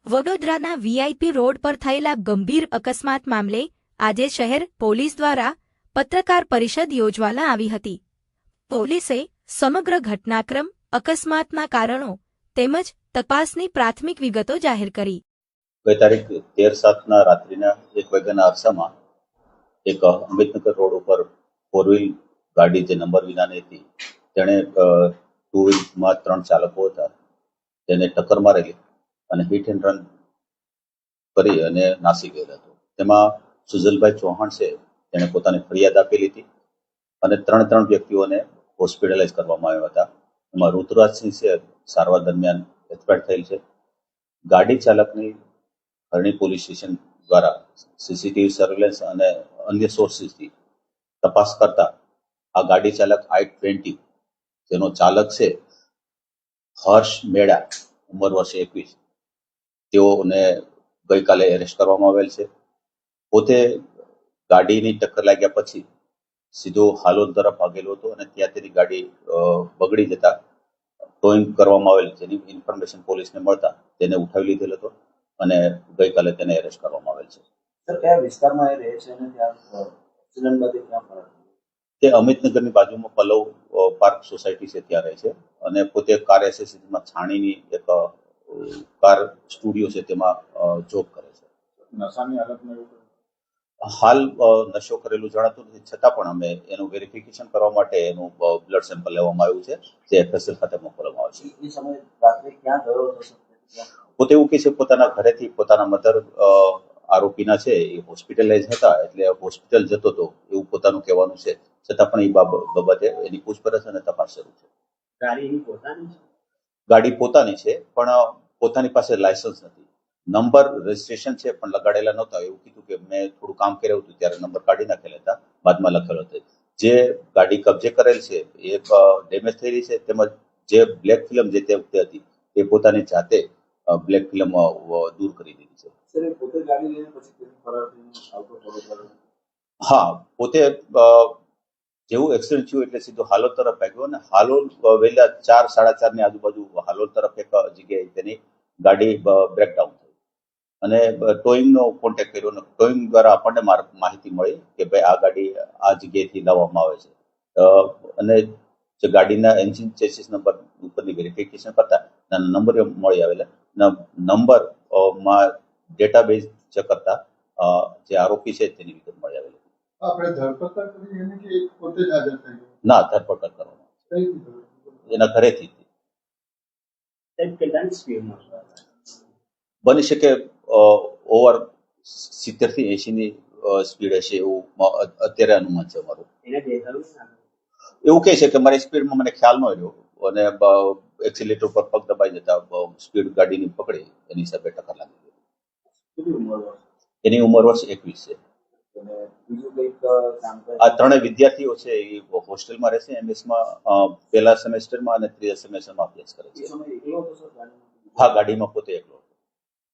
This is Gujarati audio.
વડોદરાના વીઆઈપી રોડ પર થયેલા ગંભીર અકસ્માત મામલે આજે શહેર પોલીસ દ્વારા પત્રકાર પરિષદ યોજવામાં આવી હતી. પોલીસે સમગ્ર ઘટનાક્રમ, અકસ્માતના કારણો તેમજ તપાસની પ્રાથમિક વિગતો જાહેર કરી. ગઈ તારીખ 13/7ના રાત્રિના 1 વાગ્યાના અરસામાં એક અમિતનગર રોડ ઉપર ફોર વ્હીલ ગાડી જે નંબર વિનાની હતી તેણે ટુ વ્હીલમાં 3 ચાલકો હતા તેને ટક્કર મારેલી અને હિટ એન્ડ રન કરી અને નાસી ગયેલા હતો. તેમાં સુજલભાઈ ચૌહાણ છે તેણે પોતાની ફરિયાદ આપેલી હતી અને 3 વ્યક્તિઓને હોસ્પિટલાઇઝ કરવામાં આવ્યા હતા. એમાં ઋતુરાજસિંહ છે સારવાર દરમિયાન એક્સપાયર થયેલ છે. ગાડી ચાલકની હરણી પોલીસ સ્ટેશન દ્વારા સીસીટીવી સર્વેલન્સ અને અન્ય સોર્સિસથી તપાસ કરતા આ ગાડી ચાલક I-20 જેનો ચાલક છે હર્ષ મેડા, ઉંમર વર્ષ 21, તેઓને ગઈકાલે એરેસ્ટ કરવામાં આવેલ છે. પોતે ગાડીની ટક્કર લાગ્યા પછી સીધો હાલોલ તરફ ભાગેલો હતો અને ત્યાં તેની ગાડી બગડી જતા ટોઈંગ કરવામાં આવેલ, જેની ઇન્ફોર્મેશન પોલીસને મળતા તેને ઉઠાવી લીધેલ હતો અને ગઈકાલે તેને એરેસ્ટ કરવામાં આવેલ છે. સર, કયા વિસ્તારમાં એ રહે છે અને ત્યાં એક્સિડન્ટમાંથી ક્યાં ફરાર થયો? તે અમિતનગરની બાજુમાં પલ્લવ પાર્ક સોસાયટી છે ત્યાં રહે છે અને પોતે કાર એસેસરીઝમાં છાણીની એક કાર સ્ટુડિયો છે તેમાં જોબ કરે છે. નશાની હાલતમાં એવું હાલ નશો કરેલું જણાતું નથી, છતાં પણ અમે એનું વેરિફિકેશન કરવા માટે એનું બ્લડ સેમ્પલ લેવામાં આવ્યું છે, જે FSL ખાતે મોકલવામાં આવશે. એ સમયે રાત્રે ક્યાં ગયો હતો? પોતે એવું કહે છે પોતાના ઘરેથી પોતાના મધર આરોપીના છે એ હોસ્પિટલાઇઝ હતા એટલે હોસ્પિટલ જતો હતો એવું પોતાનું કહેવાનું છે, છતાં પણ એ બાબતે એની પૂછપરછ અને તપાસ શરૂ છે. ગાડી પોતાની છે? ગાડી પોતાની છે પણ પોતાની પાસે લાયસન્સ નથી. નંબર રજીસ્ટ્રેશન છે પણ લગાડેલા નહોતા. એવું કીધું કે મેં થોડું કામ કર્યું હતું ત્યારે નંબર કાઢી નાખેલા હતા, બાદમાં લખેલો હતો. જે ગાડી કબજે કરેલ છે એ ડેમેજ થયેલી છે, તેમજ જે બ્લેક ફિલ્મ જે તે વખતે હતી એ પોતાની જાતે બ્લેક ફિલ્મ દૂર કરી દીધી છે. સર, એ પોતે ગાડી લઈને પછી ફરાર થઈને આવતો હતો? હા, પોતે જેવું એક્સિડન્ટ થયું એટલે સીધો હાલોલ તરફ ભાગ્યો અને હાલોલ વહેલા 4-4:30 ની આજુબાજુ હાલોલ તરફ એક જગ્યાએ તેની ગાડી બ્રેકડાઉન થઈ અને ટોઈંગનો કોન્ટેક્ટ કર્યો અને ટોઈંગ દ્વારા આપણને માહિતી મળી કે ભાઈ આ ગાડી આ જગ્યાએથી લાવવામાં આવે છે અને જે ગાડીના એન્જિન ચેસિસ નંબર ઉપરની વેરિફિકેશન કરતા નંબર મળી આવેલા. નંબરમાં ડેટાબેઝ ચેક કરતા જે આરોપી છે તેની વિગત મળી આવેલી. આપણે ધરપકડ કરી એને કે પોતે જ હાજર થઈ ગયો? ના, ધરપકડ કરવામાં એના ઘરેથી. બની શકે ઓવર 70 થી 80 ની સ્પીડ હશે એવું અત્યારે અનુમાન છે અમારું. એવું કહે છે કે મારી સ્પીડમાં મને ખ્યાલ ન રહ્યો અને એક્સિલેટર પર પગ દબાઈ જતા સ્પીડ ગાડીની પકડી એની હિસાબે ટક્કર લાગી ગઈ. એની ઉંમર વર્ષ 21 છે. આ 3 વિદ્યાર્થીઓ છે એ હોસ્ટેલમાં રહેશે, એમએસમાં પહેલા સેમેસ્ટરમાં અને ત્રીજા સેમેસ્ટરમાં અભ્યાસ કરે છે. હા, ગાડીમાં પોતે એકલો.